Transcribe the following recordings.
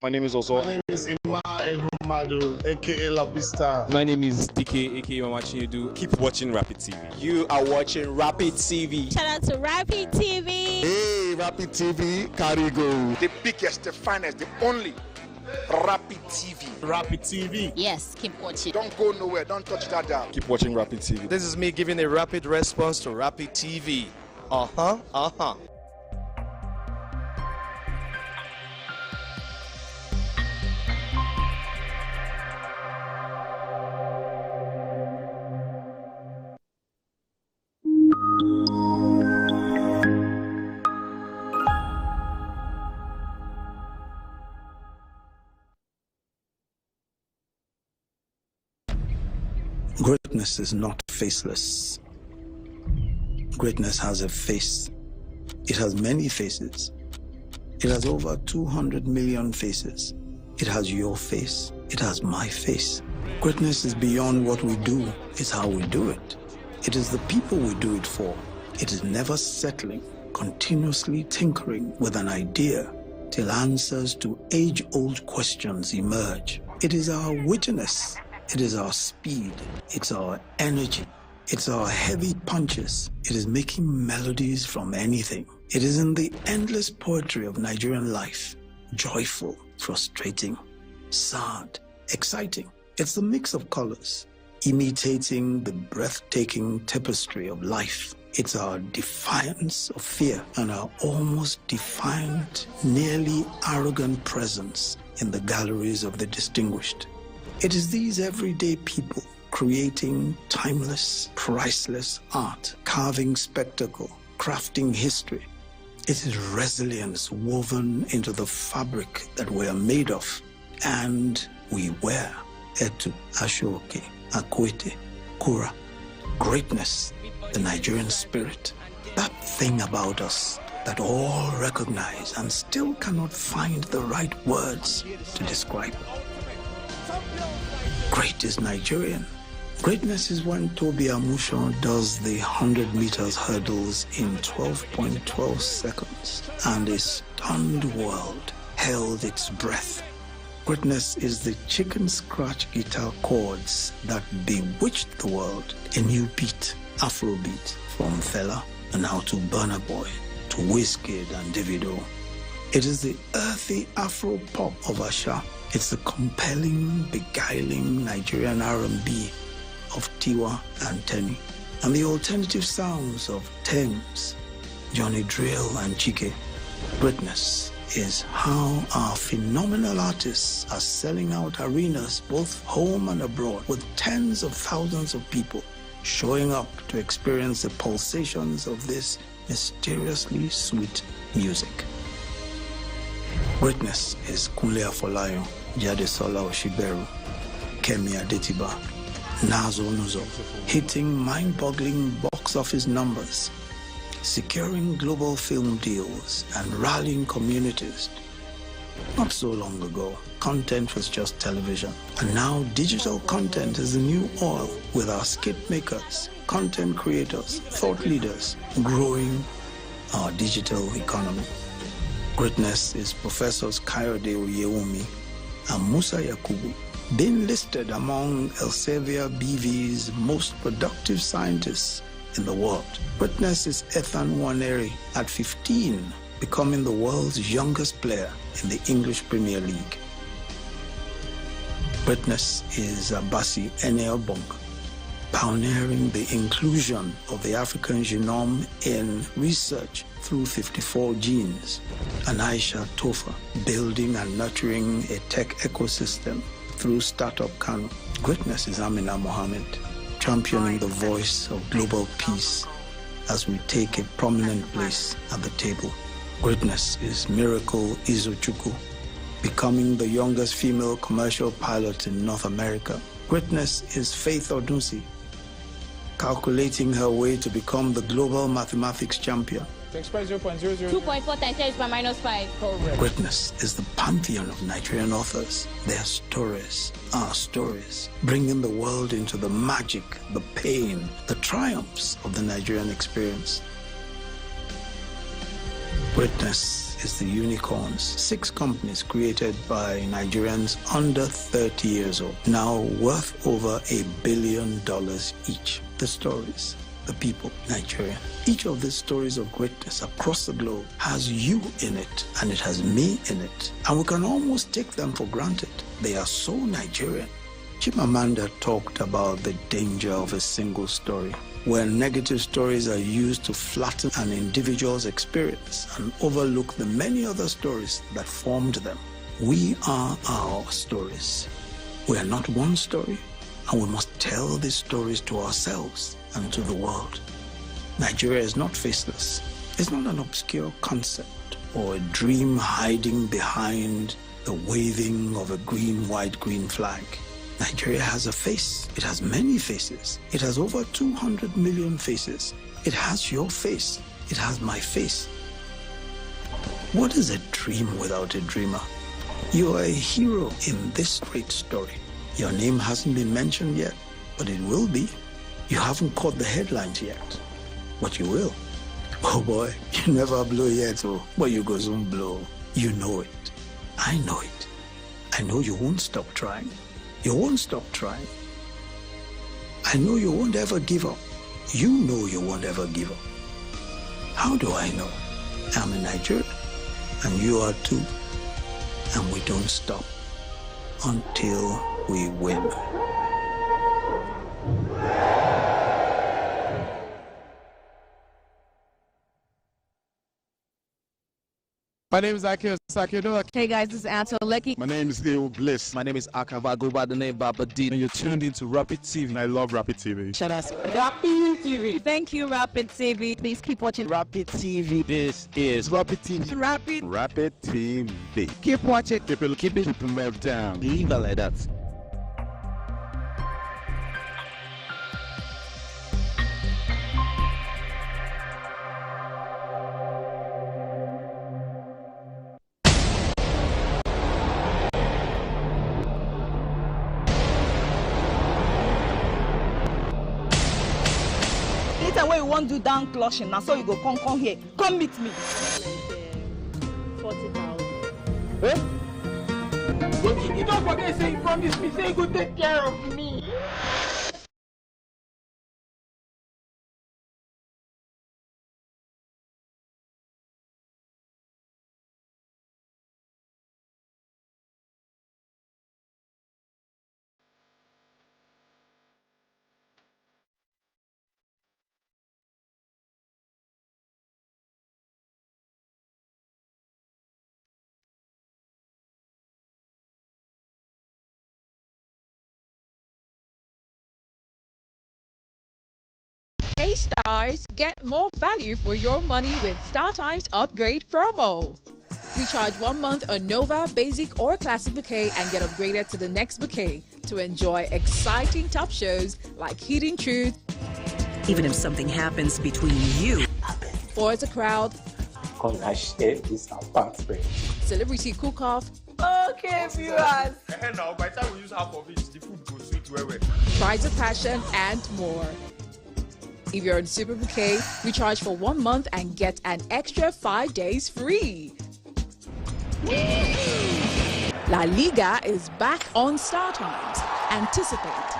My name is Ozo. My name is Ima Ehumadu, aka La Vista. My name is DK, aka Mama Chinedu. Keep watching Rapid TV. You are watching Rapid TV. Shout out to Rapid TV. Hey, Rapid TV, Carigo. The biggest, the finest, the only Rapid TV. Rapid TV. Yes, keep watching. Don't go nowhere. Don't touch that dial. Keep watching Rapid TV. This is me giving a rapid response to Rapid TV. Greatness is not faceless. Greatness has a face. It has many faces. It has over 200 million faces. It has your face. It has my face. Greatness is beyond what we do. It's how we do it. It is the people we do it for. It is never settling, continuously tinkering with an idea till answers to age-old questions emerge. It is our wittiness. It is our speed, it's our energy, it's our heavy punches. It is making melodies from anything. It is in the endless poetry of Nigerian life. Joyful, frustrating, sad, exciting. It's the mix of colors, imitating the breathtaking tapestry of life. It's our defiance of fear and our almost defiant, nearly arrogant presence in the galleries of the distinguished. It is these everyday people creating timeless, priceless art, carving spectacle, crafting history. It is resilience woven into the fabric that we are made of and we wear. Etu, Ashoke, Akwete, Kura. Greatness, the Nigerian spirit. That thing about us that all recognize and still cannot find the right words to describe. Great is Nigerian. Greatness is when Toby Amusho does the 100 meters hurdles in 12.12 seconds and a stunned world held its breath. Greatness is the chicken scratch guitar chords that bewitched the world. A new beat, Afrobeat, from Fela and now to Burna Boy, to Wizkid and Davido. It is the earthy Afro pop of Asha. It's the compelling, beguiling Nigerian R&B of Tiwa and Teni, and the alternative sounds of Thames, Johnny Drill and Chike. Greatness is how our phenomenal artists are selling out arenas both home and abroad with tens of thousands of people showing up to experience the pulsations of this mysteriously sweet music. Greatness is Kunle Afolayan, Jadesola Oshiberu, Kemi Adetiba, Nazo Nuzo, hitting mind-boggling box office numbers, securing global film deals, and rallying communities. Not so long ago, content was just television, and now digital content is the new oil, with our skit makers, content creators, thought leaders, growing our digital economy. Greatness is Professors Kayode Oyewumi and Musa Yakubu, being listed among Elsevier BV's most productive scientists in the world. Greatness is Ethan Nwaneri at 15, becoming the world's youngest player in the English Premier League. Greatness is Abasi Eneobong, pioneering the inclusion of the African genome in research through 54 genes, and Aisha Tofa, building and nurturing a tech ecosystem through Startup Kano. Greatness is Amina Mohammed, championing the voice of global peace as we take a prominent place at the table. Greatness is Miracle Izuchukwu, becoming the youngest female commercial pilot in North America. Greatness is Faith Odunsi, calculating her way to become the global mathematics champion. Express 0.00. 2.4 times 10 is by minus 5. Correct. Greatness is the pantheon of Nigerian authors. Their stories, our stories, bringing the world into the magic, the pain, the triumphs of the Nigerian experience. Greatness is the Unicorns. 6 companies created by Nigerians under 30 years old, now worth over $1 billion each. The stories, the people, Nigeria. Each of these stories of greatness across the globe has you in it, and it has me in it. And we can almost take them for granted. They are so Nigerian. Chimamanda talked about the danger of a single story, where negative stories are used to flatten an individual's experience and overlook the many other stories that formed them. We are our stories. We are not one story, and we must tell these stories to ourselves and to the world. Nigeria is not faceless. It's not an obscure concept or a dream hiding behind the waving of a green, white, green flag. Nigeria has a face. It has many faces. It has over 200 million faces. It has your face. It has my face. What is a dream without a dreamer? You are a hero in this great story. Your name hasn't been mentioned yet, but it will be. You haven't caught the headlines yet, but you will. Oh boy, you never blow yet, but you go soon blow. You know it. I know it. I know you won't stop trying. You won't stop trying. I know you won't ever give up. You know you won't ever give up. How do I know? I'm in Nigeria, and you are too. And we don't stop until we win. My name is Akio Sakiodoa. Hey guys, this is Anto Lecky. My name is Theo Bliss. My name is Akava. I go by the name Baba D. And you're tuned into Rapid TV. And I love Rapid TV. Shout out Rapid TV. Thank you, Rapid TV. Please keep watching Rapid TV. This is Rapid TV. Rapid TV. Keep watching. Keep it down. Leave it like that. Later when you want to do down clutching, now so you go come here. Come meet me. 40,000. You don't forget saying promise me, say you go take care of me. Hey Stars, get more value for your money with StarTimes Upgrade promo. Recharge 1 month on Nova, Basic or Classic Bouquet and get upgraded to the next bouquet to enjoy exciting top shows like Hidden Truth, even if something happens between you, For the Crowd, Come and share this apartment. Celebrity Cook-Off, Okay, viewers. Now, by the time we use half of it, the food goes sweet well. Prides of Passion, and more. If you're on Super Bouquet, recharge for 1 month and get an extra 5 days free. La Liga is back on StarTimes. Anticipate.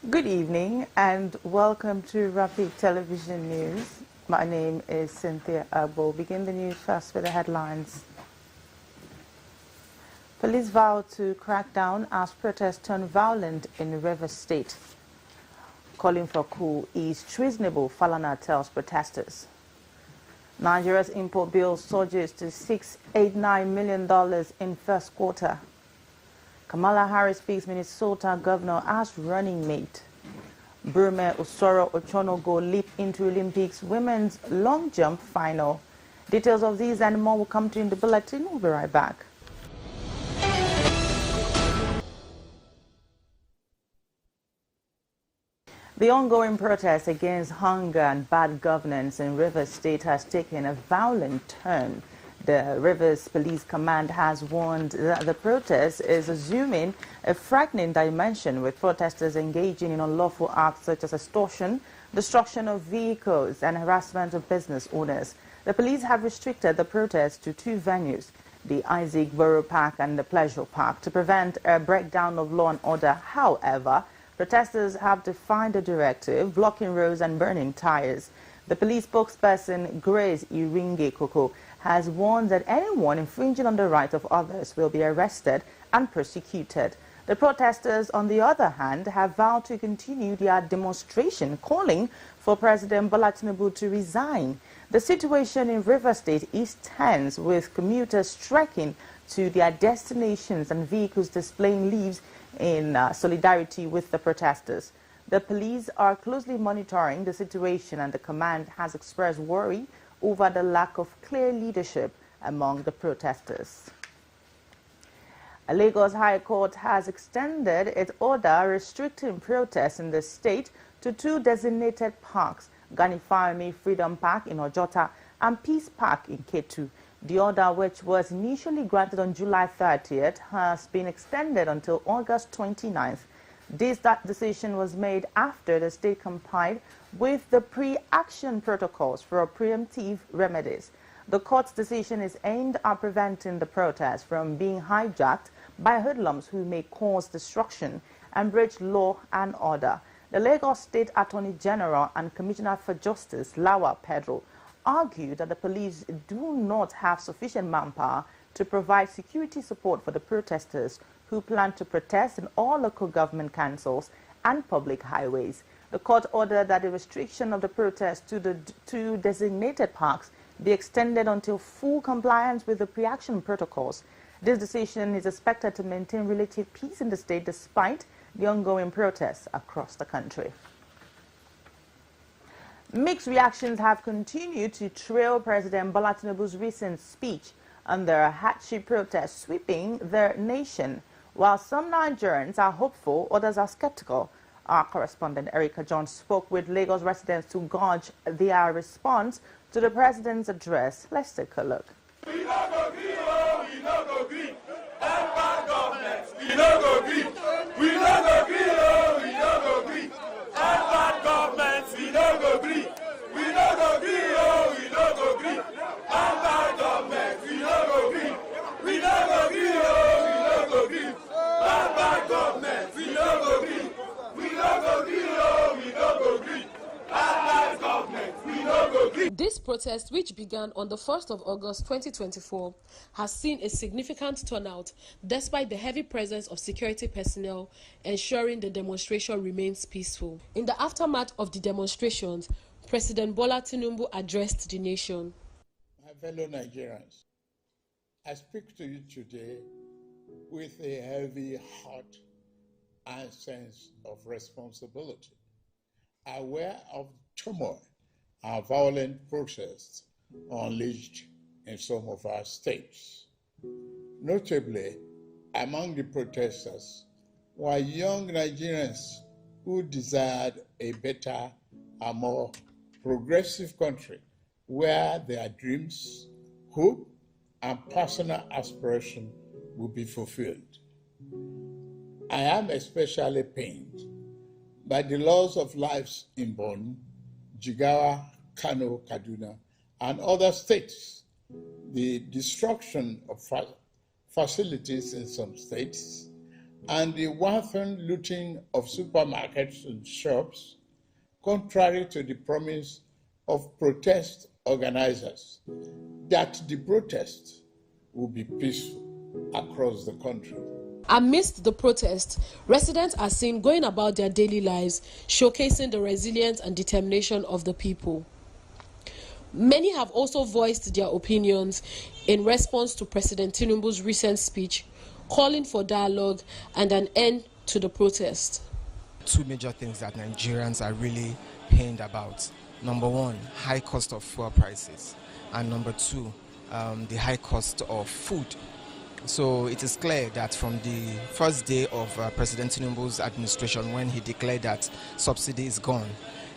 Good evening and welcome to Rapid Television News. My name is Cynthia Agbo. Begin the news first with the headlines. Police vow to crack down as protests turn violent in Rivers State. Calling for coup is treasonable, Falana tells protesters. Nigeria's import bill surges to $689 million in first quarter. Kamala Harris picks Minnesota governor as running mate. Brume Osoro Ochonogo leap into Olympics women's long jump final. Details of these and more will come to you in the bulletin. We'll be right back. The ongoing protest against hunger and bad governance in Rivers State has taken a violent turn. The Rivers Police Command has warned that the protest is assuming a frightening dimension, with protesters engaging in unlawful acts such as extortion, destruction of vehicles, and harassment of business owners. The police have restricted the protest to two venues, the Isaac Borough Park and the Pleasure Park, to prevent a breakdown of law and order. However, protesters have defied the directive, blocking roads and burning tires. The police spokesperson, Grace Iringe Koko, has warned that anyone infringing on the right of others will be arrested and persecuted. The protesters, on the other hand, have vowed to continue their demonstration, calling for President Bola Tinubu to resign. The situation in Rivers State is tense, with commuters trekking to their destinations and vehicles displaying leaves in solidarity with the protesters. The police are closely monitoring the situation, and the command has expressed worry over the lack of clear leadership among the protesters. A Lagos High Court has extended its order restricting protests in the state to two designated parks, Gani Farmi Freedom Park in Ojota and Peace Park in Ketu. The order, which was initially granted on July 30th, has been extended until August 29th. This decision was made after the state complied with the pre-action protocols for preemptive remedies. The court's decision is aimed at preventing the protests from being hijacked by hoodlums who may cause destruction and breach law and order. The Lagos State Attorney General and Commissioner for Justice, Lawa Pedro, argued that the police do not have sufficient manpower to provide security support for the protesters who plan to protest in all local government councils and public highways. The court ordered that the restriction of the protest to the two designated parks be extended until full compliance with the pre-action protocols. This decision is expected to maintain relative peace in the state despite the ongoing protests across the country. Mixed reactions have continued to trail President Bola Tinubu's recent speech on the hardship protests sweeping the nation. While some Nigerians are hopeful, others are skeptical. Our correspondent Erica Jones spoke with Lagos residents to gauge their response to the president's address. Let's take a look. We no go gree, oh, we no go gree. Bad government, we no go gree. We no go gree, oh, we no go gree. Bad government, we no go gree. We no go gree, oh, we no go gree. Bad government, we no go gree. We no go gree, oh, we no go gree. Bad government, we no go gree. We no go gree, oh, we no go gree. Bad government, we no go gree. This protest, which began on the 1st of August 2024, has seen a significant turnout despite the heavy presence of security personnel ensuring the demonstration remains peaceful. In the aftermath of the demonstrations, President Bola Tinubu addressed the nation. My fellow Nigerians, I speak to you today with a heavy heart and sense of responsibility, aware of turmoil and violent protests unleashed in some of our states. Notably, among the protesters were young Nigerians who desired a better and more progressive country where their dreams, hope, and personal aspiration will be fulfilled. I am especially pained by the loss of lives in Borno, Jigawa, Kano, Kaduna, and other states, the destruction of facilities in some states, and the wanton looting of supermarkets and shops, contrary to the promise of protest organizers that the protest will be peaceful across the country. Amidst the protest, residents are seen going about their daily lives, showcasing the resilience and determination of the people. Many have also voiced their opinions in response to President Tinubu's recent speech, calling for dialogue and an end to the protest. Two major things that Nigerians are really pained about. Number one, high cost of fuel prices. And number two, the high cost of food. So it is clear that from the first day of President Tinubu's administration, when he declared that subsidy is gone,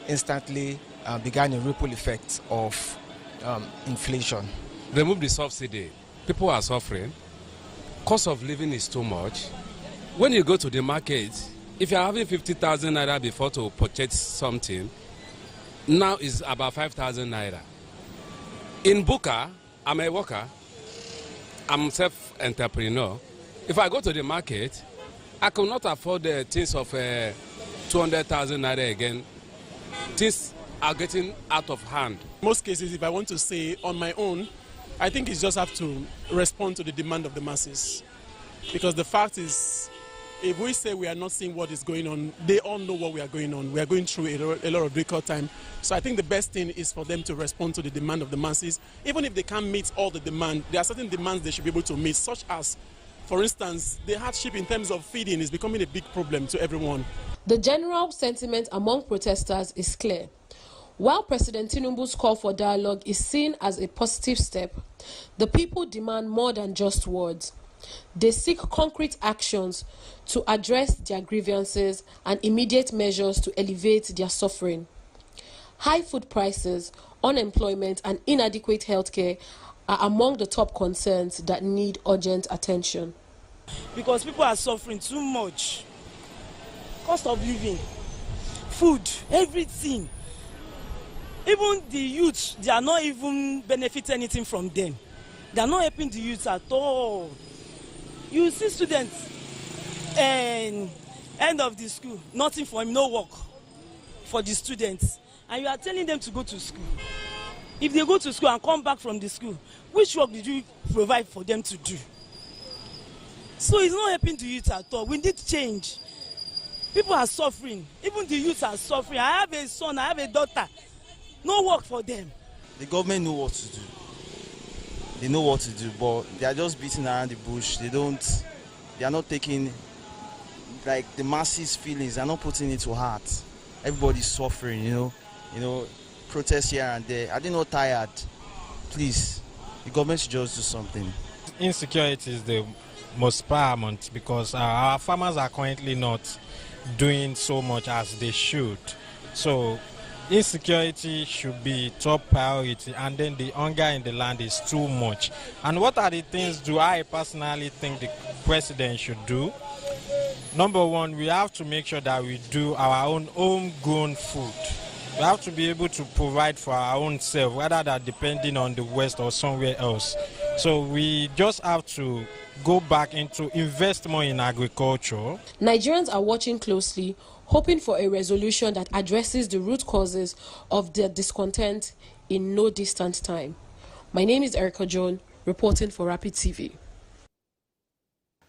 instantly began a ripple effect of inflation. Remove the subsidy. People are suffering. Cost of living is too much. When you go to the market, if you're having 50,000 naira before to purchase something, now is about 5,000 naira. In Buka, I'm a worker. I'm self-entrepreneur. If I go to the market, I could not afford the things of 200,000 naira again. Things are getting out of hand. Most cases, if I want to say on my own, I think it's just have to respond to the demand of the masses. Because the fact is, if we say we are not seeing what is going on, they all know what we are going on. We are going through a lot of difficult time. So I think the best thing is for them to respond to the demand of the masses. Even if they can't meet all the demand, there are certain demands they should be able to meet, such as, for instance, the hardship in terms of feeding is becoming a big problem to everyone. The general sentiment among protesters is clear. While President Tinubu's call for dialogue is seen as a positive step, the people demand more than just words. They seek concrete actions to address their grievances and immediate measures to alleviate their suffering. High food prices, unemployment, and inadequate healthcare are among the top concerns that need urgent attention. Because people are suffering too much. Cost of living, food, everything. Even the youth, they are not even benefiting anything from them. They are not helping the youth at all. You see students, end of the school, nothing for him, no work for the students. And you are telling them to go to school. If they go to school and come back from the school, which work did you provide for them to do? So it's not helping the youth at all. We need change. People are suffering. Even the youth are suffering. I have a son, I have a daughter. No work for them. The government know what to do. They know what to do, but they are just beating around the bush. They are not taking, like, the masses' feelings. They are not putting it to heart. Everybody's suffering, you know, protests here and there. Are they not tired? Please, the government should just do something. Insecurity is the most paramount because our farmers are currently not doing so much as they should. So insecurity should be top priority, and then the hunger in the land is too much. And what are the things do I personally think the president should do? Number one, we have to make sure that we do our own homegrown food. We have to be able to provide for our own self, rather than depending on the West or somewhere else. So we just have to go back into invest more in agriculture. Nigerians are watching closely, hoping for a resolution that addresses the root causes of their discontent in no distant time. My name is Erica Joan, reporting for Rapid TV.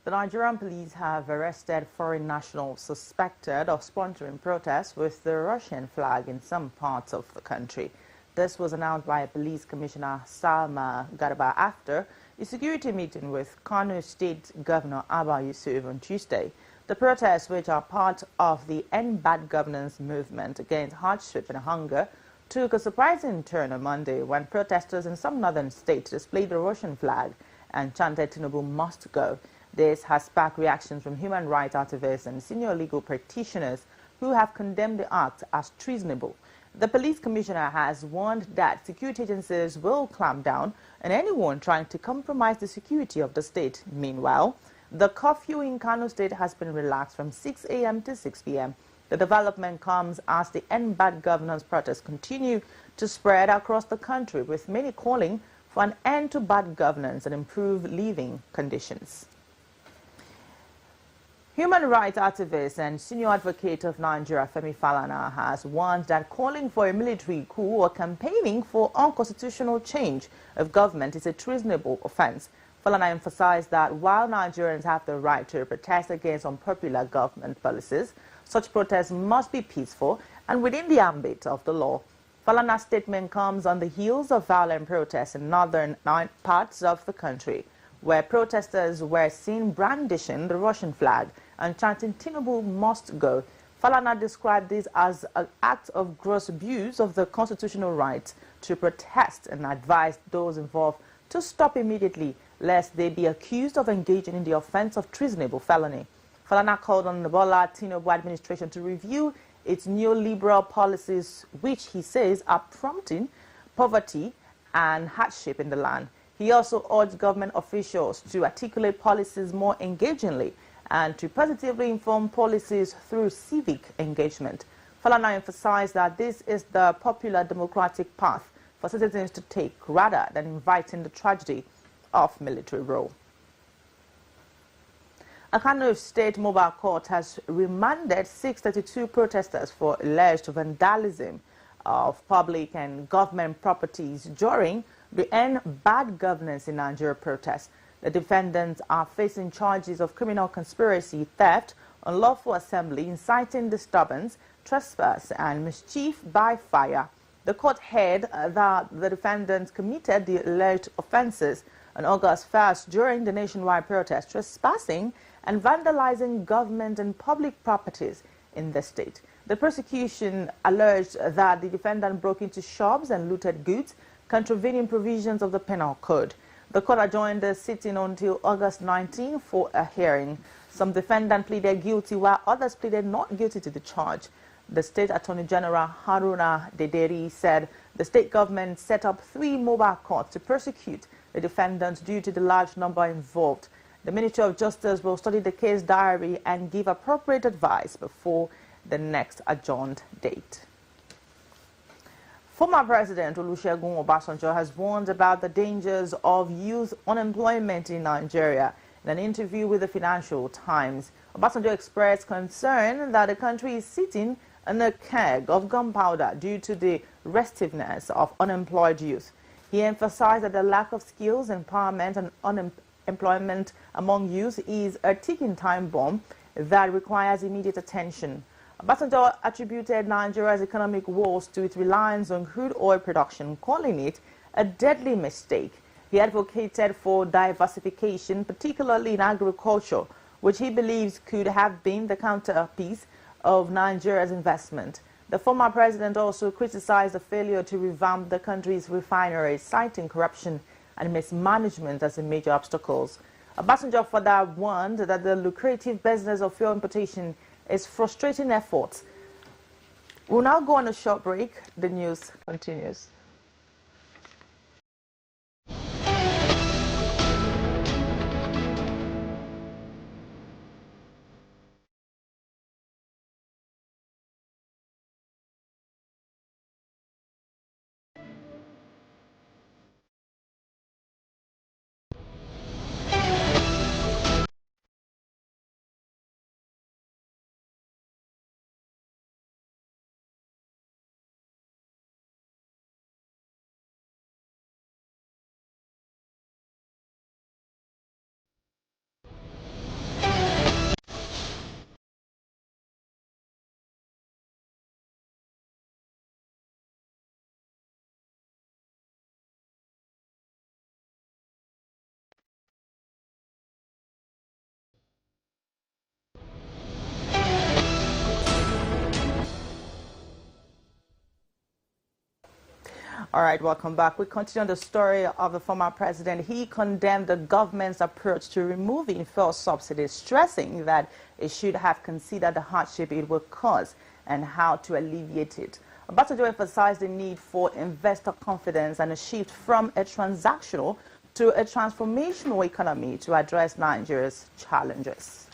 The Nigerian police have arrested foreign nationals suspected of sponsoring protests with the Russian flag in some parts of the country. This was announced by Police Commissioner Salma Garba after a security meeting with Kano State Governor Abba Yusuf on Tuesday. The protests, which are part of the End Bad Governance movement against hardship and hunger, took a surprising turn on Monday when protesters in some northern states displayed the Russian flag and chanted "Tinubu must go." This has sparked reactions from human rights activists and senior legal practitioners who have condemned the act as treasonable. The police commissioner has warned that security agencies will clamp down on anyone trying to compromise the security of the state. Meanwhile, the curfew in Kano State has been relaxed from 6 a.m. to 6 p.m. The development comes as the End Bad Governance protests continue to spread across the country, with many calling for an end to bad governance and improved living conditions. Human rights activist and senior advocate of Nigeria, Femi Falana, has warned that calling for a military coup or campaigning for unconstitutional change of government is a treasonable offense. Falana emphasized that while Nigerians have the right to protest against unpopular government policies, such protests must be peaceful and within the ambit of the law. Falana's statement comes on the heels of violent protests in northern parts of the country, where protesters were seen brandishing the Russian flag and chanting "Tinubu must go." Falana described this as an act of gross abuse of the constitutional right to protest and advised those involved to stop immediately, lest they be accused of engaging in the offense of treasonable felony. Falana called on the Bola Tinubu administration to review its neoliberal policies, which he says are prompting poverty and hardship in the land. He also urged government officials to articulate policies more engagingly and to positively inform policies through civic engagement. Falana emphasized that this is the popular democratic path for citizens to take rather than inviting the tragedy of military rule. A Kano State Mobile Court has remanded 632 protesters for alleged vandalism of public and government properties during the End Bad Governance in Nigeria protest. The defendants are facing charges of criminal conspiracy, theft, unlawful assembly, inciting disturbance, trespass, and mischief by fire. The court held that the defendants committed the alleged offenses on August 1st during the nationwide protest, trespassing and vandalizing government and public properties in the state. The prosecution alleged that the defendant broke into shops and looted goods, contravening provisions of the Penal Code. The court adjourned the sitting until August 19 for a hearing. Some defendants pleaded guilty while others pleaded not guilty to the charge. The State Attorney General Haruna Dederi said the state government set up 3 mobile courts to prosecute the defendants due to the large number involved. The Ministry of Justice will study the case diary and give appropriate advice before the next adjourned date. Former President Olusegun Obasanjo has warned about the dangers of youth unemployment in Nigeria. In an interview with the Financial Times, Obasanjo expressed concern that the country is sitting on a keg of gunpowder due to the restiveness of unemployed youth. He emphasized that the lack of skills, empowerment, and unemployment among youth is a ticking time bomb that requires immediate attention. Obasanjo attributed Nigeria's economic woes to its reliance on crude oil production, calling it a deadly mistake. He advocated for diversification, particularly in agriculture, which he believes could have been the counterpiece of Nigeria's investment. The former president also criticized the failure to revamp the country's refineries, citing corruption and mismanagement as the major obstacles. Obasanjo further warned that the lucrative business of fuel importation is frustrating efforts. We'll now go on a short break. The news continues. All right, welcome back. We continue on the story of the former president. He condemned the government's approach to removing fuel subsidies, stressing that it should have considered the hardship it will cause and how to alleviate it. Obasanjo emphasized the need for investor confidence and a shift from a transactional to a transformational economy to address Nigeria's challenges.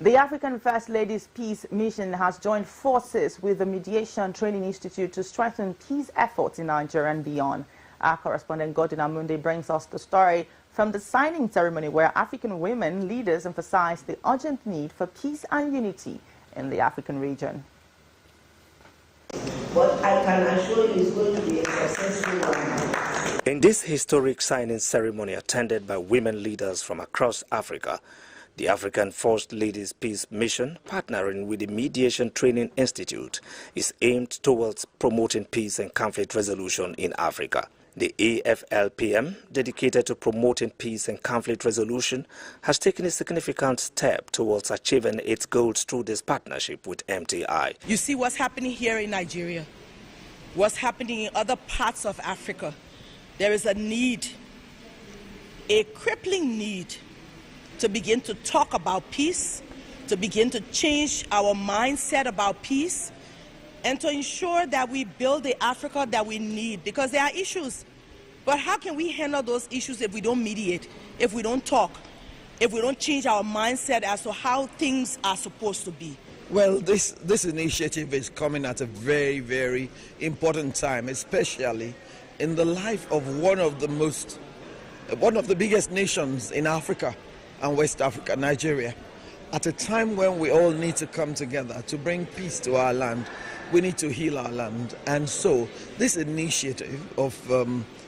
The African First Lady's Peace Mission has joined forces with the Mediation Training Institute to strengthen peace efforts in Nigeria and beyond. Our correspondent Gordon Amunde brings us the story from the signing ceremony where African women leaders emphasized the urgent need for peace and unity in the African region. But I can assure you it's going to be a successful one. In this historic signing ceremony attended by women leaders from across Africa, the African First Ladies Peace Mission, partnering with the Mediation Training Institute, is aimed towards promoting peace and conflict resolution in Africa. The AFLPM, dedicated to promoting peace and conflict resolution, has taken a significant step towards achieving its goals through this partnership with MTI. You see what's happening here in Nigeria, what's happening in other parts of Africa. There is a need, a crippling need, to begin to talk about peace, to begin to change our mindset about peace, and to ensure that we build the Africa that we need, because there are issues. But how can we handle those issues if we don't mediate, if we don't talk, if we don't change our mindset as to how things are supposed to be? Well, this initiative is coming at a very, very important time, especially in the life of one of the biggest nations in Africa and West Africa, Nigeria. At a time when we all need to come together to bring peace to our land, we need to heal our land. And so this initiative of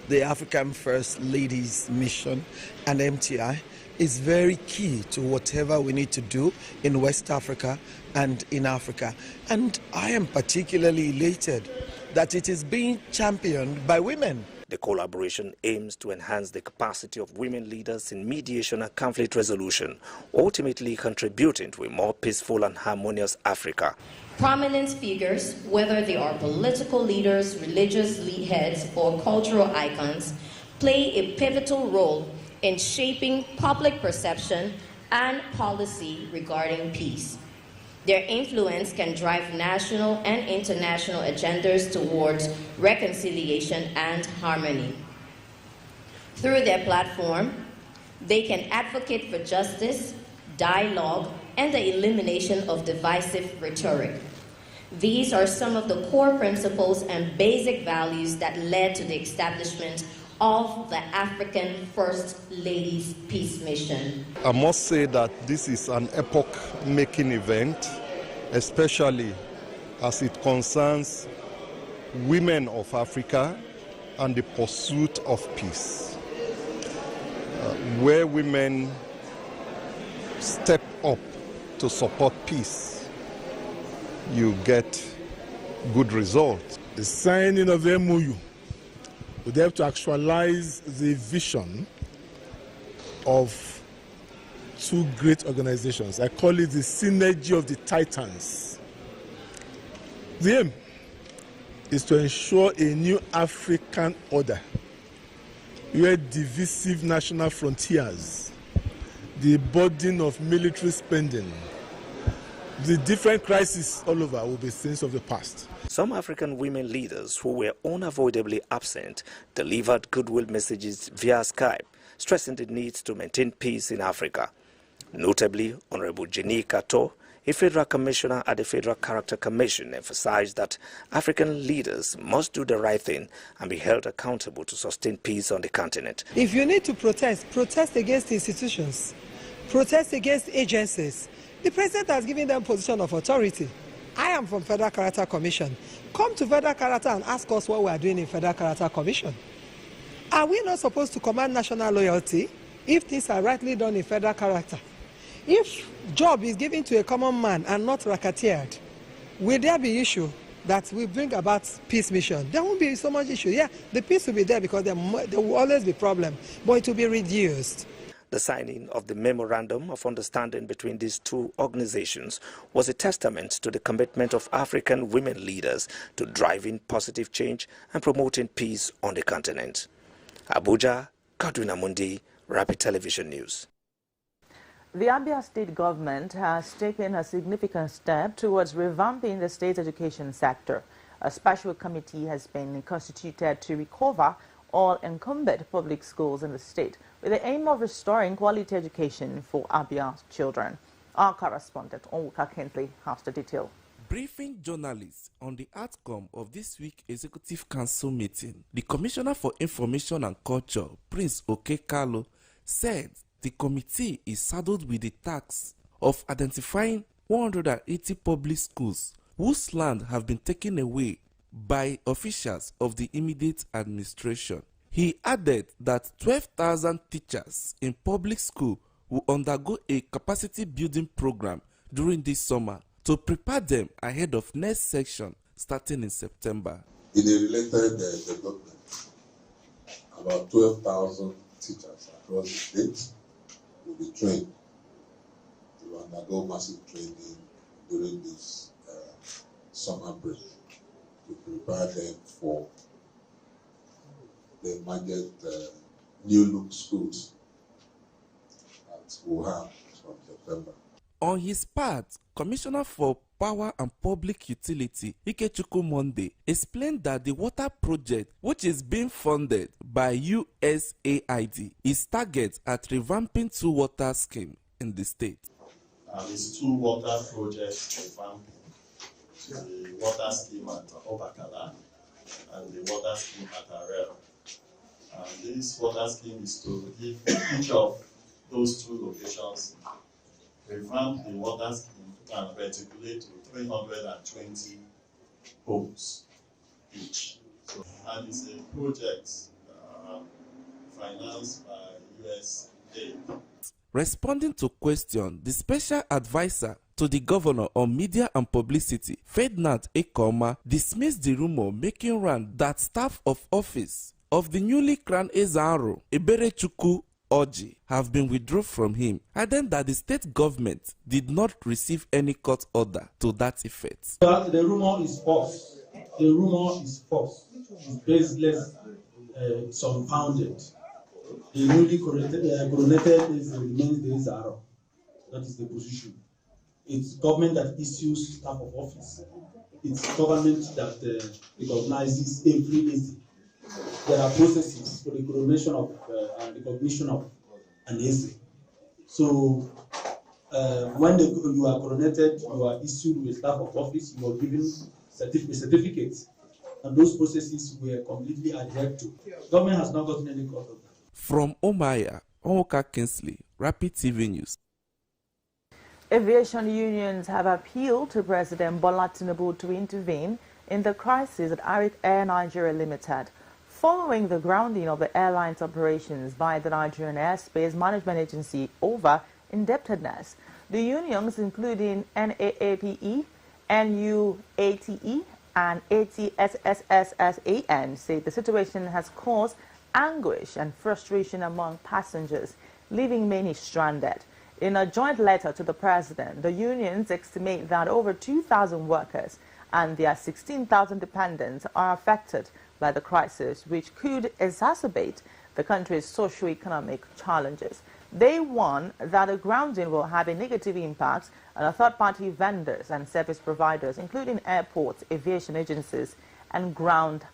the African First Ladies Mission and MTI is very key to whatever we need to do in West Africa and in Africa. And I am particularly elated that it is being championed by women. The collaboration aims to enhance the capacity of women leaders in mediation and conflict resolution, ultimately contributing to a more peaceful and harmonious Africa. Prominent figures, whether they are political leaders, religious heads, or cultural icons, play a pivotal role in shaping public perception and policy regarding peace. Their influence can drive national and international agendas towards reconciliation and harmony. Through their platform, they can advocate for justice, dialogue, and the elimination of divisive rhetoric. These are some of the core principles and basic values that led to the establishment of the African First Ladies Peace Mission. I must say that this is an epoch-making event, especially as it concerns women of Africa and the pursuit of peace. Where women step up to support peace, you get good results. The signing of the MOU would have to actualize the vision of two great organizations. I call it the synergy of the titans. The aim is to ensure a new African order where divisive national frontiers, the burden of military spending, the different crises all over will be things of the past. Some African women leaders who were unavoidably absent delivered goodwill messages via Skype, stressing the need to maintain peace in Africa. Notably, Honorable Jenny Kato, a federal commissioner at the Federal Character Commission, emphasized that African leaders must do the right thing and be held accountable to sustain peace on the continent. If you need to protest, protest against institutions, protest against agencies. The president has given them position of authority. I am from Federal Character Commission. Come to Federal Character and ask us what we are doing in Federal Character Commission. Are we not supposed to command national loyalty if things are rightly done in Federal Character? If job is given to a common man and not racketeered, will there be issue that will bring about peace mission? There won't be so much issue. Yeah, the peace will be there because there will always be problem, but it will be reduced. The signing of the Memorandum of Understanding between these two organizations was a testament to the commitment of African women leaders to driving positive change and promoting peace on the continent. Abuja, Godwin Amundi, Rapid Television News. The Abia State government has taken a significant step towards revamping the state's education sector. A special committee has been constituted to recover all incumbent public schools in the state with the aim of restoring quality education for Abia's children. Our correspondent, Onwuka Kentley, has the detail. Briefing journalists on the outcome of this week's Executive Council meeting, the Commissioner for Information and Culture, Prince Okekalo, said the committee is saddled with the task of identifying 180 public schools whose land have been taken away by officials of the immediate administration. He added that 12,000 teachers in public school will undergo a capacity building program during this summer to prepare them ahead of next section starting in September. In a related development, about 12,000 teachers across the state will be trained to undergo massive training during this summer break to prepare them for the emergent new look schools that we'll have from September. On his part, Commissioner for Power and Public Utility, Ikechukwu Monday, explained that the water project, which is being funded by USAID, is targeted at revamping 2 water schemes in the state. It's 2 water projects revamping. The water scheme at Obakala and the water scheme at Arel. This water scheme is to give each of those 2 locations, revamp the water scheme and reticulate to 320 homes each. And it's a project financed by USAID. Responding to question, the special advisor to the governor on media and publicity, Ferdinand Ekoma, dismissed the rumor making round that staff of office of the newly crowned Eze-Aro, Eberechukwu Orji, have been withdrawn from him, adding that the state government did not receive any court order to that effect. The rumor is false. The rumor is false. It's baseless, it's unfounded. The newly coronated remains the Eze-Aro. That is the position. It's government that issues staff of office. It's government that recognizes every Eze. There are processes for the coronation of and recognition of an Eze. So when you are coronated, you are issued with staff of office, you are given certificates, and those processes were completely adhered to. Government has not gotten any court of that. From Omaya, Omoka Kinsley, Rapid TV News. Aviation unions have appealed to President Bola Tinubu to intervene in the crisis at Arik Air Nigeria Limited, following the grounding of the airline's operations by the Nigerian Airspace Management Agency over indebtedness. The unions, including NAAPE, NUATE, and ATSSSAN, say the situation has caused anguish and frustration among passengers, leaving many stranded. In a joint letter to the president, the unions estimate that over 2,000 workers and their 16,000 dependents are affected by the crisis, which could exacerbate the country's socio-economic challenges. They warn that the grounding will have a negative impact on third-party vendors and service providers, including airports, aviation agencies, and ground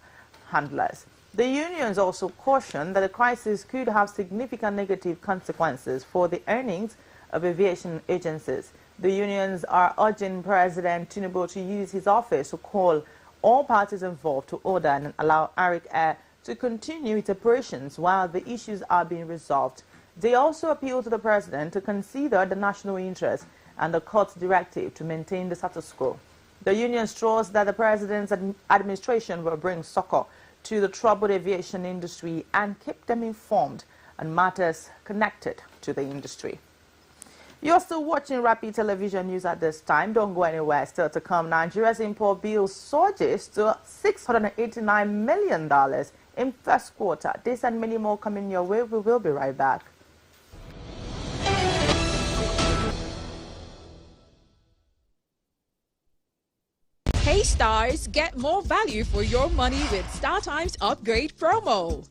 handlers. The unions also caution that the crisis could have significant negative consequences for the earnings of aviation agencies. The unions are urging President Tinubu to use his office to call all parties involved to order and allow Arik Air to continue its operations while the issues are being resolved. They also appeal to the president to consider the national interest and the court's directive to maintain the status quo. The union trust that the president's administration will bring succor to the troubled aviation industry and keep them informed on matters connected to the industry. You're still watching Rapid Television News at this time. Don't go anywhere. Still to come, Nigeria's import bill surges to $689 million in first quarter. This and many more coming your way. We will be right back. Hey Stars, get more value for your money with StarTimes Upgrade promo.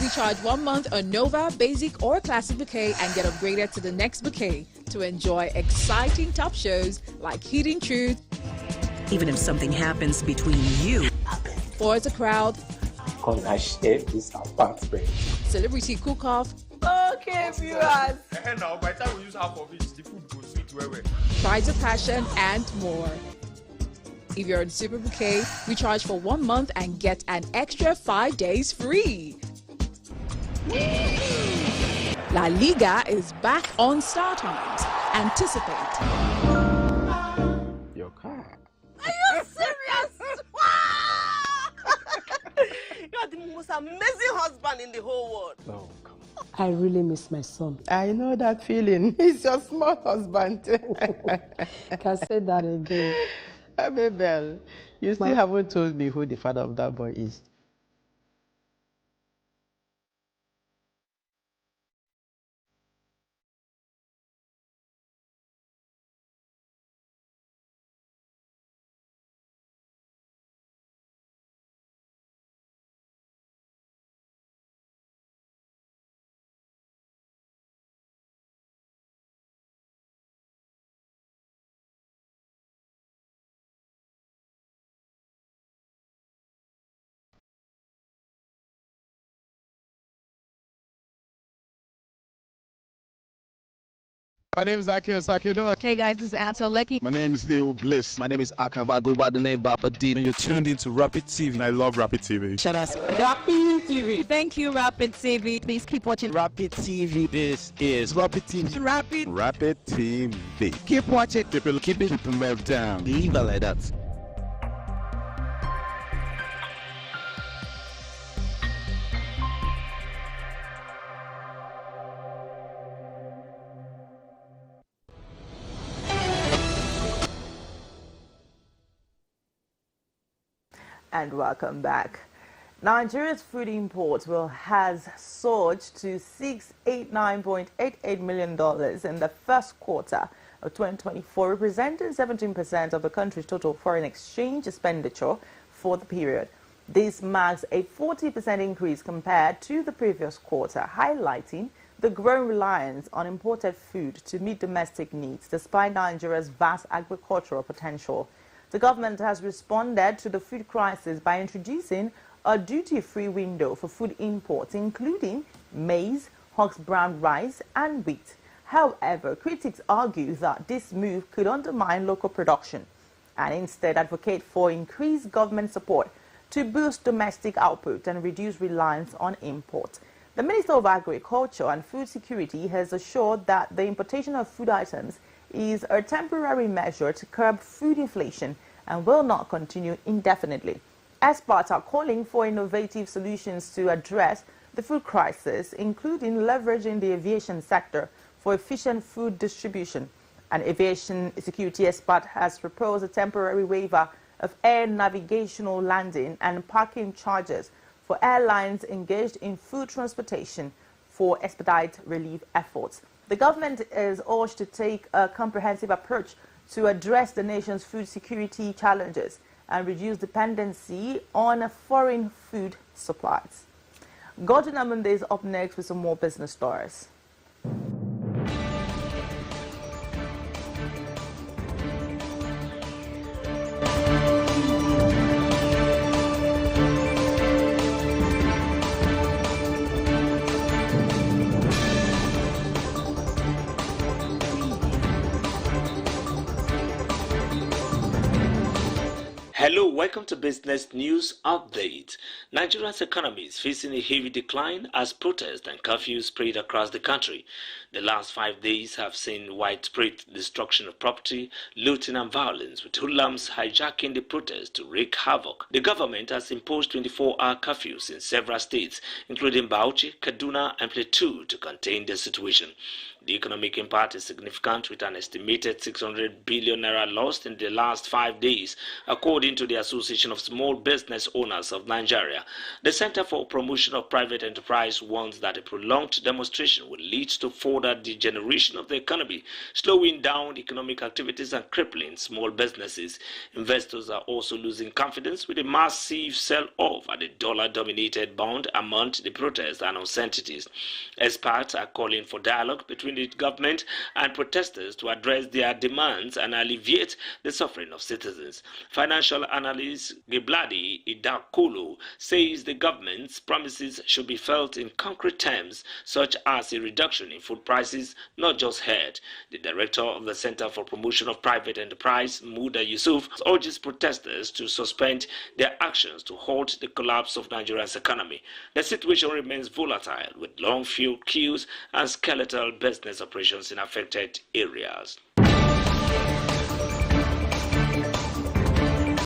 Recharge 1 month on Nova, Basic, or Classic Bouquet and get upgraded to the next bouquet to enjoy exciting top shows like Hidden Truth, even if something happens between you, For the Crowd, Celebrity Cook-Off, okay, viewers. Now, by the time we use half of it, the food goes sweet well. Prides of Passion, and more. If you're in Super Bouquet, recharge for 1 month and get an extra 5 days free. La Liga is back on Star Times. Anticipate. Your car. Are you serious? You are the most amazing husband in the whole world. Oh, come on. I really miss my son. I know that feeling. He's your small husband. Can say that again. Mabel, you still haven't told me who the father of that boy is. My name is Aki Osaki. Hey guys, this is Ansel Lecky. My name is Neil Bliss. My name is Akava. Go by the name Baba D. And you're tuned into Rapid TV. And I love Rapid TV. Shut us. Rapid TV. Thank you, Rapid TV. Please keep watching Rapid TV. This is Rapid TV. Rapid TV. Keep watching. Keep it move down. Leave it like that. And welcome back. Nigeria's food imports has surged to $689.88 million in the first quarter of 2024, representing 17% of the country's total foreign exchange expenditure for the period. This marks a 40% increase compared to the previous quarter, highlighting the growing reliance on imported food to meet domestic needs, despite Nigeria's vast agricultural potential. The government has responded to the food crisis by introducing a duty-free window for food imports, including maize, Hawks brown rice, and wheat. However, critics argue that this move could undermine local production and instead advocate for increased government support to boost domestic output and reduce reliance on imports. The Minister of Agriculture and Food Security has assured that the importation of food items is a temporary measure to curb food inflation and will not continue indefinitely. Experts are calling for innovative solutions to address the food crisis, including leveraging the aviation sector for efficient food distribution. An aviation security expert has proposed a temporary waiver of air navigational landing and parking charges for airlines engaged in food transportation for expedite relief efforts. The government is urged to take a comprehensive approach to address the nation's food security challenges and reduce dependency on foreign food supplies. Gordon Amunde is up next with some more business stories. Hello, welcome to Business News Update. Nigeria's economy is facing a heavy decline as protests and curfews spread across the country. The last 5 days have seen widespread destruction of property, looting and violence, with hoodlums hijacking the protests to wreak havoc. The government has imposed 24-hour curfews in several states, including Bauchi, Kaduna and Plateau, to contain the situation. The economic impact is significant, with an estimated 600 billion naira lost in the last 5 days, according to the Association of Small Business Owners of Nigeria. The Center for Promotion of Private Enterprise warns that a prolonged demonstration will lead to further degeneration of the economy, slowing down economic activities and crippling small businesses. Investors are also losing confidence, with a massive sell-off at the dollar-dominated bond among the protests and uncertainties. Experts are calling for dialogue between the government and protesters to address their demands and alleviate the suffering of citizens. Financial analyst Gebladi Idakolo says the government's promises should be felt in concrete terms, such as a reduction in food prices, not just heard. The director of the Center for Promotion of Private Enterprise, Muda Yusuf, urges protesters to suspend their actions to halt the collapse of Nigeria's economy. The situation remains volatile, with long fuel queues and skeletal business operations in affected areas.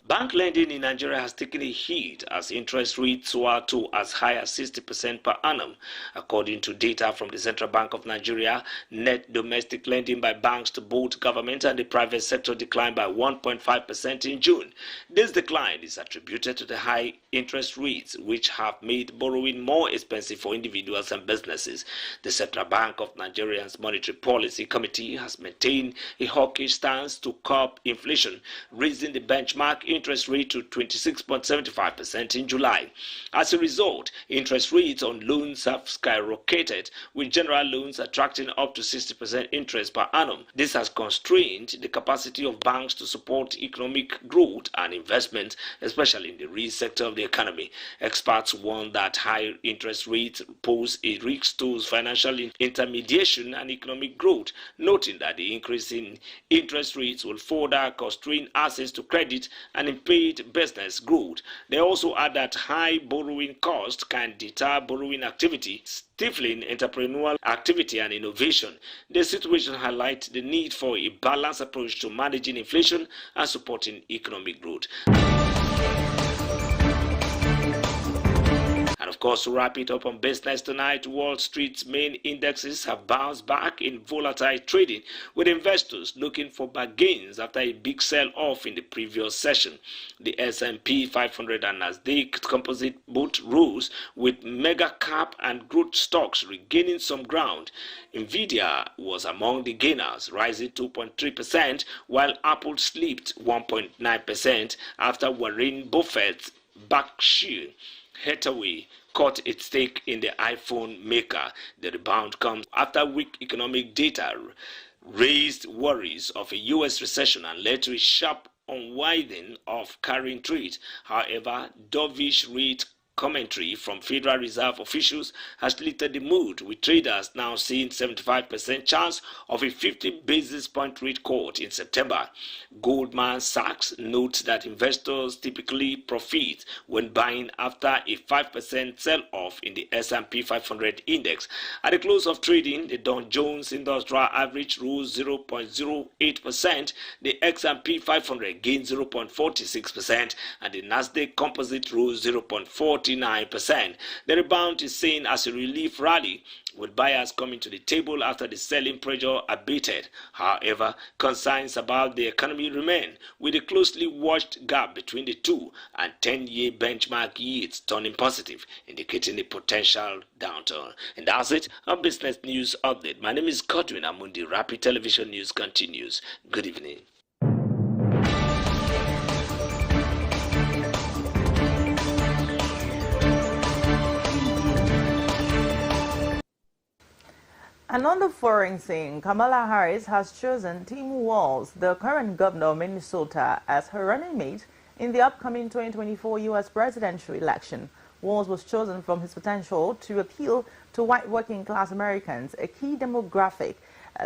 Bank lending in Nigeria has taken a hit as interest rates soar to as high as 60% per annum. According to data from the Central Bank of Nigeria, net domestic lending by banks to both government and the private sector declined by 1.5% in June. This decline is attributed to the high interest rates, which have made borrowing more expensive for individuals and businesses. The Central Bank of Nigeria's Monetary Policy Committee has maintained a hawkish stance to curb inflation, raising the benchmark interest rate to 26.75% in July. As a result, interest rates on loans have skyrocketed, with general loans attracting up to 60% interest per annum. This has constrained the capacity of banks to support economic growth and investment, especially in the real sector of the economy. Experts warn that high interest rates pose a risk to financial intermediation and economic growth, noting that the increase in interest rates will further constrain access to credit and impede business growth. They also add that high borrowing costs can deter borrowing activity, stifling entrepreneurial activity and innovation. The situation highlights the need for a balanced approach to managing inflation and supporting economic growth. And of course, to wrap it up on business tonight, Wall Street's main indexes have bounced back in volatile trading, with investors looking for bargains after a big sell-off in the previous session. The S&P 500 and Nasdaq Composite both rose, with mega cap and growth stocks regaining some ground. Nvidia was among the gainers, rising 2.3%, while Apple slipped 1.9% after Warren Buffett's Berkshire Hathaway caught its stake in the iPhone maker. The rebound comes after weak economic data raised worries of a U.S. recession and led to a sharp unwinding of carrying trade. However, dovish rate commentary from Federal Reserve officials has lifted the mood, with traders now seeing 75% chance of a 50 basis point rate cut in September. Goldman Sachs notes that investors typically profit when buying after a 5% sell-off in the S&P 500 index. At the close of trading, the Dow Jones Industrial Average rose 0.08%, the S&P 500 gained 0.46%, and the Nasdaq Composite rose 0.49%. The rebound is seen as a relief rally, with buyers coming to the table after the selling pressure abated. However, concerns about the economy remain, with a closely watched gap between the 2 and 10-year benchmark yields turning positive, indicating a potential downturn. And that's it on Business News Update. My name is Godwin Amundi. Rapid Television News continues. Good evening. And on the foreign scene, Kamala Harris has chosen Tim Walz, the current governor of Minnesota, as her running mate in the upcoming 2024 U.S. presidential election. Walz was chosen from his potential to appeal to white working-class Americans, a key demographic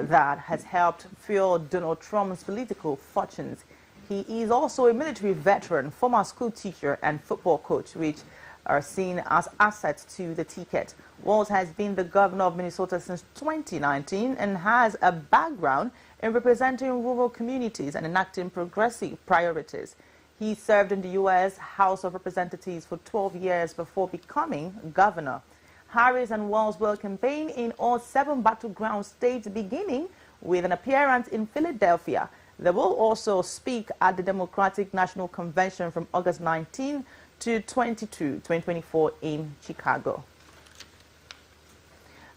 that has helped fuel Donald Trump's political fortunes. He is also a military veteran, former school teacher and football coach, which are seen as assets to the ticket. Walz has been the governor of Minnesota since 2019 and has a background in representing rural communities and enacting progressive priorities. He served in the U.S. House of Representatives for 12 years before becoming governor. Harris and Walz will campaign in all 7 battleground states, beginning with an appearance in Philadelphia. They will also speak at the Democratic National Convention from August 19 to 2024 in Chicago.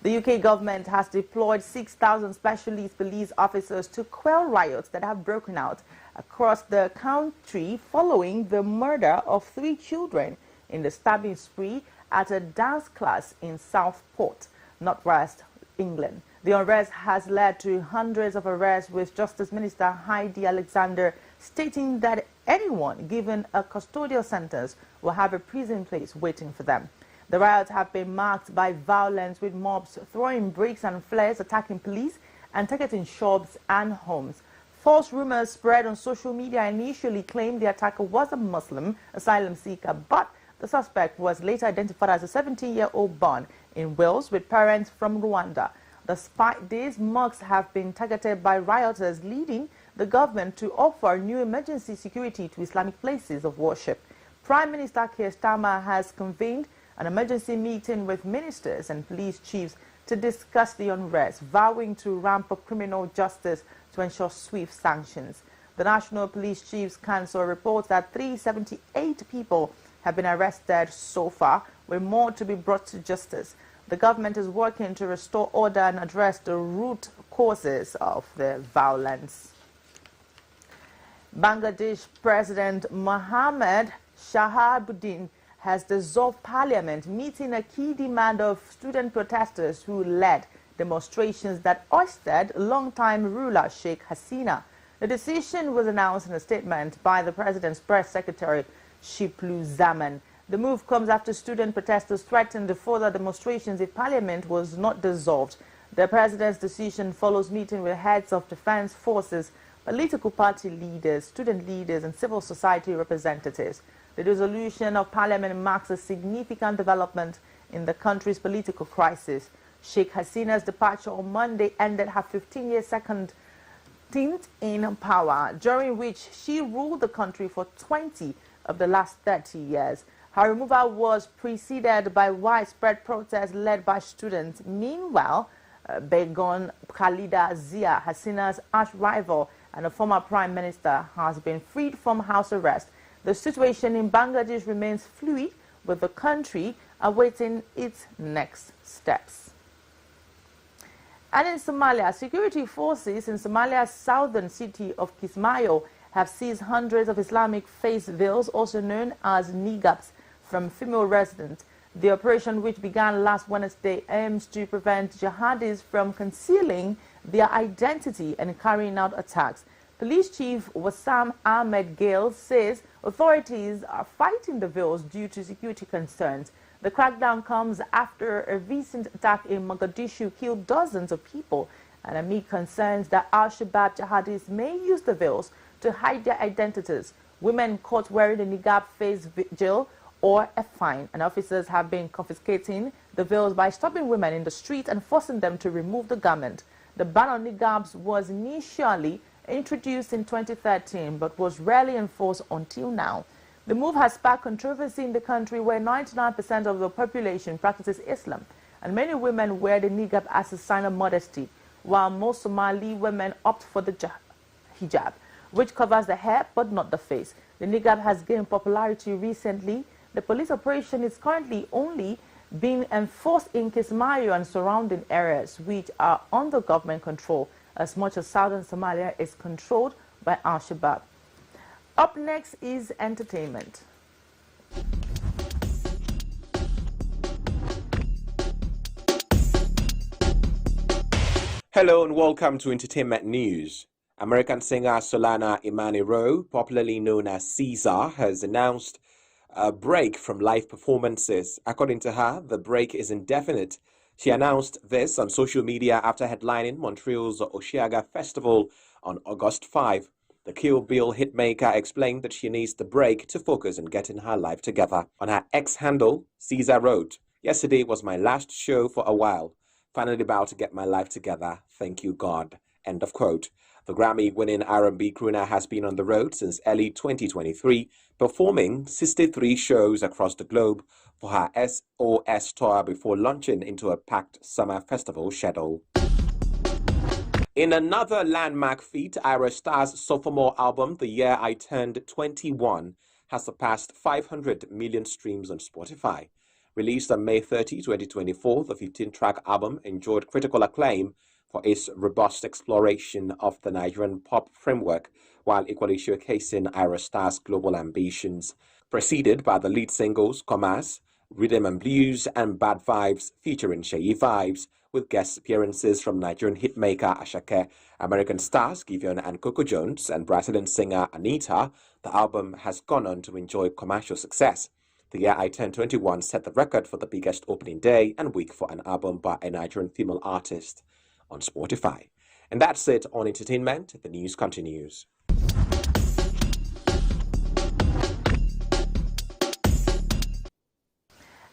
The UK government has deployed 6,000 specialist police officers to quell riots that have broken out across the country following the murder of 3 children in the stabbing spree at a dance class in Southport, Northwest England. The unrest has led to hundreds of arrests, with Justice Minister Heidi Alexander stating that anyone given a custodial sentence will have a prison place waiting for them. The riots have been marked by violence, with mobs throwing bricks and flares, attacking police and targeting shops and homes. False rumors spread on social media initially claimed the attacker was a Muslim asylum seeker, but the suspect was later identified as a 17-year-old born in Wales with parents from Rwanda. Despite this, mosques have been targeted by rioters, leading the government to offer new emergency security to Islamic places of worship. Prime Minister Keir Starmer has convened an emergency meeting with ministers and police chiefs to discuss the unrest, vowing to ramp up criminal justice to ensure swift sanctions. The National Police Chiefs Council reports that 378 people have been arrested so far, with more to be brought to justice. The government is working to restore order and address the root causes of the violence. Bangladesh President Mohamed Shahabuddin has dissolved parliament, meeting a key demand of student protesters who led demonstrations that ousted longtime ruler Sheikh Hasina. The decision was announced in a statement by the president's press secretary, Shiflu Zaman. The move comes after student protesters threatened further demonstrations if parliament was not dissolved. The president's decision follows meeting with heads of defense forces, political party leaders, student leaders, and civil society representatives. The dissolution of parliament marks a significant development in the country's political crisis. Sheikh Hasina's departure on Monday ended her 15-year second stint in power, during which she ruled the country for 20 of the last 30 years. Her removal was preceded by widespread protests led by students. Meanwhile, Begum Khalida Zia, Hasina's arch-rival and a former prime minister, has been freed from house arrest. The situation in Bangladesh remains fluid, with the country awaiting its next steps. And in Somalia, security forces in Somalia's southern city of Kismayo have seized hundreds of Islamic face veils, also known as niqabs, from female residents. The operation, which began last Wednesday, aims to prevent jihadis from concealing their identity and carrying out attacks. Police Chief Wassam Ahmed Gale says authorities are fighting the veils due to security concerns. The crackdown comes after a recent attack in Mogadishu killed dozens of people, and amid concerns that Al-Shabaab jihadis may use the veils to hide their identities. Women caught wearing the niqab face jail or a fine, and officers have been confiscating the veils by stopping women in the street and forcing them to remove the garment. The ban on niqabs was initially introduced in 2013 but was rarely enforced until now. The move has sparked controversy in the country, where 99% of the population practices Islam, and many women wear the niqab as a sign of modesty, while most Somali women opt for the hijab, which covers the hair but not the face. The niqab has gained popularity recently. The police operation is currently only being enforced in Kismayo and surrounding areas, which are under government control, as much as southern Somalia is controlled by Al-Shabaab. Up next is entertainment. Hello and welcome to Entertainment News. American singer Solana Imani-Rowe, popularly known as Caesar, has announced a break from live performances. According to her, the break is indefinite. She announced this on social media after headlining Montreal's Osheaga Festival on August 5. The Kill Bill hitmaker explained that she needs the break to focus on getting her life together. On her X handle, Caesar wrote, "Yesterday was my last show for a while. Finally about to get my life together. Thank you, God." End of quote. The Grammy-winning R&B crooner has been on the road since early 2023, performing 63 shows across the globe for her SOS tour before launching into a packed summer festival schedule. In another landmark feat, Ayra Starr's sophomore album, The Year I Turned 21, has surpassed 500 million streams on Spotify. Released on May 30, 2024, the 15-track album enjoyed critical acclaim for its robust exploration of the Nigerian pop framework, while equally showcasing Ayra Starr's global ambitions. Preceded by the lead singles Commerce, Rhythm and Blues, and Bad Vibes featuring Sheyi Vibes, with guest appearances from Nigerian hitmaker Ashake, American stars Giveon and Coco Jones, and Brazilian singer Anitta, the album has gone on to enjoy commercial success. The year I Turned 21 set the record for the biggest opening day and week for an album by a Nigerian female artist on Spotify. And that's it on entertainment. The news continues.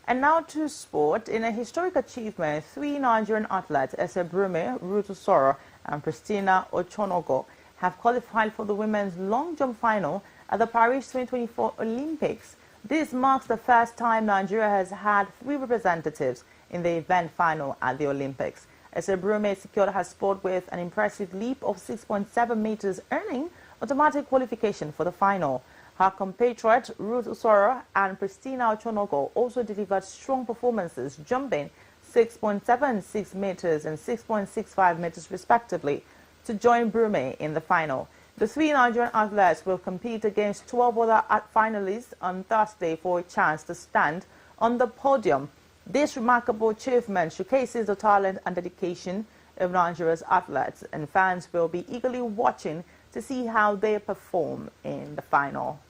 And now to sport. In a historic achievement, 3 Nigerian athletes, Ese Brume, Ruth Usoro, and Christina Ochonogo, have qualified for the women's long jump final at the Paris 2024 Olympics. This marks the first time Nigeria has had 3 representatives in the event final at the Olympics. Ese Brume secured her spot with an impressive leap of 6.7 meters, earning automatic qualification for the final. Her compatriot Ruth Usoro and Christina Ochonogo also delivered strong performances, jumping 6.76 meters and 6.65 meters respectively to join Brume in the final. The 3 Nigerian athletes will compete against 12 other finalists on Thursday for a chance to stand on the podium. This remarkable achievement showcases the talent and dedication of Nigeria's athletes, and fans will be eagerly watching to see how they perform in the final.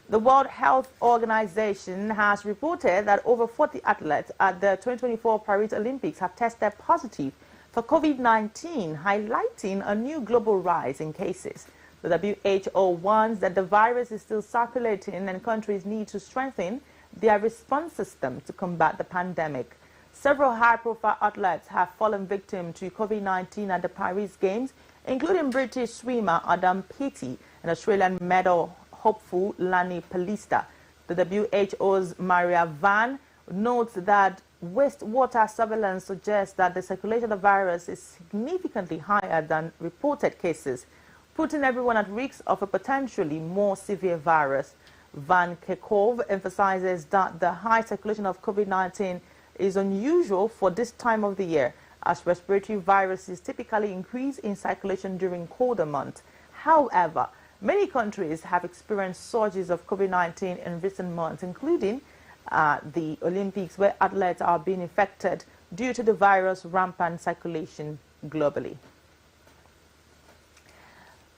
The World Health Organization has reported that over 40 athletes at the 2024 Paris Olympics have tested positive for COVID-19, highlighting a new global rise in cases. The WHO warns that the virus is still circulating and countries need to strengthen their response system to combat the pandemic. Several high-profile athletes have fallen victim to COVID-19 at the Paris Games, including British swimmer Adam Peaty and Australian medal hopeful Lani Pelista. The WHO's Maria Van notes that wastewater surveillance suggests that the circulation of the virus is significantly higher than reported cases, putting everyone at risk of a potentially more severe virus. Van Kerkhove emphasizes that the high circulation of COVID-19 is unusual for this time of the year, as respiratory viruses typically increase in circulation during colder months. However, many countries have experienced surges of COVID-19 in recent months, including the Olympics, where athletes are being infected due to the virus' rampant circulation globally.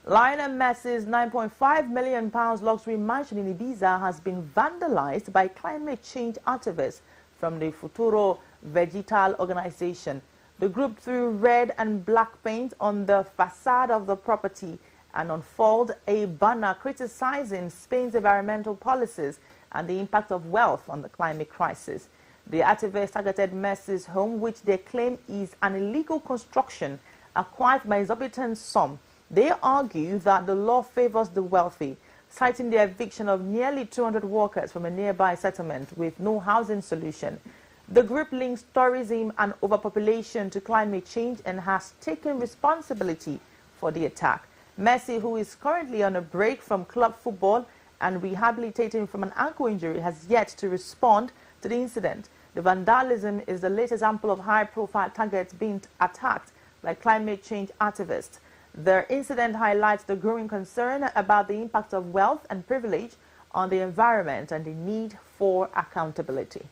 Lionel Messi's £9.5 million luxury mansion in Ibiza has been vandalized by climate change activists from the Futuro Vegetal organization. The group threw red and black paint on the facade of the property and unfurled a banner criticizing Spain's environmental policies and the impact of wealth on the climate crisis. The activists targeted Messi's home, which they claim is an illegal construction acquired by exorbitant sum. They argue that the law favors the wealthy, citing the eviction of nearly 200 workers from a nearby settlement with no housing solution. The group links tourism and overpopulation to climate change and has taken responsibility for the attack. Messi, who is currently on a break from club football and rehabilitating from an ankle injury, has yet to respond to the incident. The vandalism is the latest example of high-profile targets being attacked by climate change activists. The incident highlights the growing concern about the impact of wealth and privilege on the environment and the need for accountability.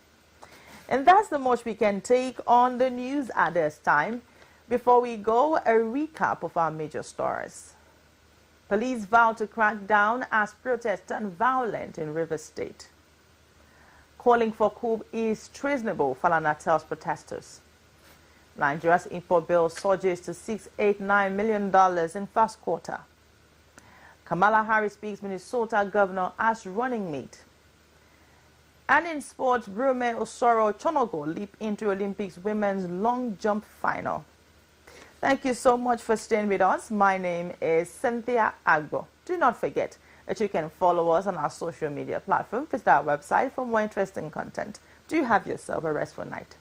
And that's the most we can take on the news at this time. Before we go, a recap of our major stories. Police vow to crack down as protests turn violent in Rivers State. Calling for coup is treasonable, Falana tells protesters. Nigeria's import bill surges to $689 million in first quarter. Kamala Harris speaks Minnesota governor as running mate. And in sports, Brume Usoro Ochonogo leap into Olympics women's long jump final. Thank you so much for staying with us. My name is Cynthia Agbo. Do not forget that you can follow us on our social media platform. Visit our website for more interesting content. Do have yourself a restful night.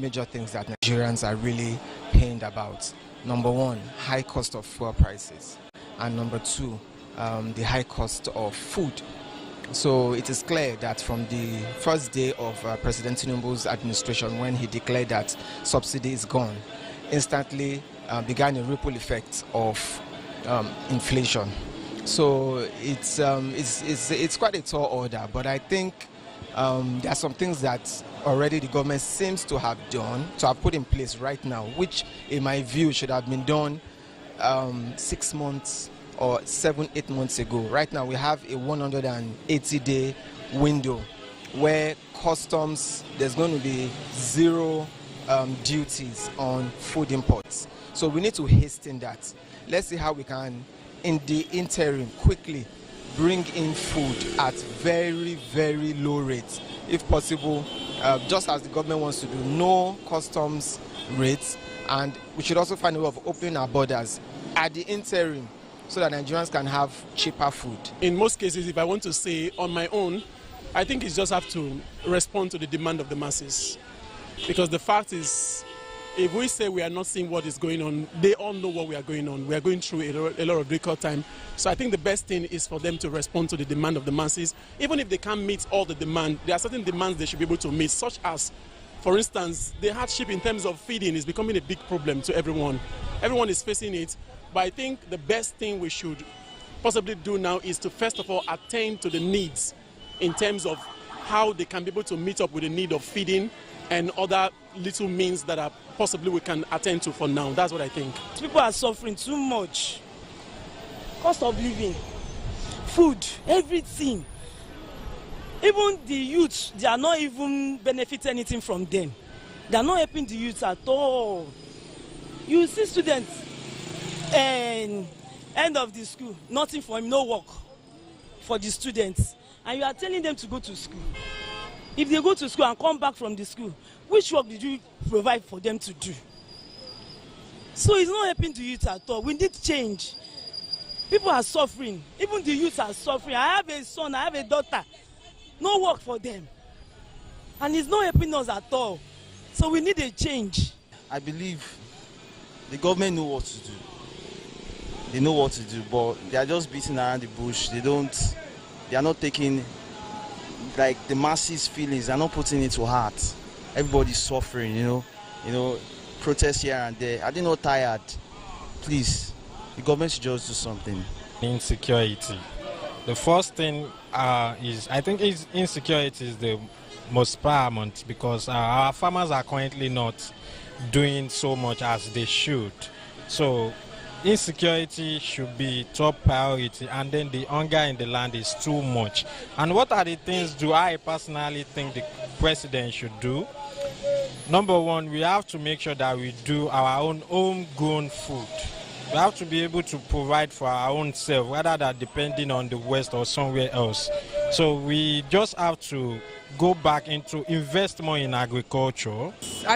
major things that Nigerians are really pained about. Number one, high cost of fuel prices. And number two, the high cost of food. So it is clear that from the first day of President Tinubu's administration, when he declared that subsidy is gone, instantly began a ripple effect of inflation. So it's quite a tall order, but I think there are some things that already the government seems to have put in place right now, which in my view should have been done 6 months or 7-8 months ago. Right now we have a 180-day window where customs, there's going to be zero duties on food imports. So we need to hasten that. Let's see how we can, in the interim, quickly bring in food at very, very low rates. If possible, just as the government wants to do, no customs rates, and we should also find a way of opening our borders at the interim, so that Nigerians can have cheaper food. In most cases, if I want to say on my own, I think it's just have to respond to the demand of the masses. Because the fact is, if we say we are not seeing what is going on, they all know what we are going on. We are going through a lot of difficult time. So I think the best thing is for them to respond to the demand of the masses. Even if they can't meet all the demand, there are certain demands they should be able to meet, such as, for instance, the hardship in terms of feeding is becoming a big problem to everyone. Everyone is facing it. But I think the best thing we should possibly do now is to first of all attend to the needs in terms of how they can be able to meet up with the need of feeding and other little means that are possibly we can attend to for now. That's what I think. People are suffering too much. Cost of living, food, everything. Even the youth, they are not even benefiting anything from them. They are not helping the youth at all. You see students, and end of the school, nothing for him, no work for the students, and you are telling them to go to school. If they go to school and come back from the school, which work did you provide for them to do? So it's not helping the youth at all. We need change. People are suffering. Even the youth are suffering. I have a son, I have a daughter. No work for them. And it's not helping us at all. So we need a change. I believe the government know what to do. They know what to do, but they are just beating around the bush. They are not taking, like, the masses' feelings. They are not putting it to heart. Everybody's suffering, you know, protests here and there. Are they not tired? Please, the government should just do something. Insecurity. The first thing I think insecurity is the most paramount, because our farmers are currently not doing so much as they should. So insecurity should be top priority, and then the hunger in the land is too much. And what are the things do I personally think the president should do? Number one, we have to make sure that we do our own homegrown food. We have to be able to provide for our own self, rather than depending on the West or somewhere else. So we just have to go back into invest more in agriculture. I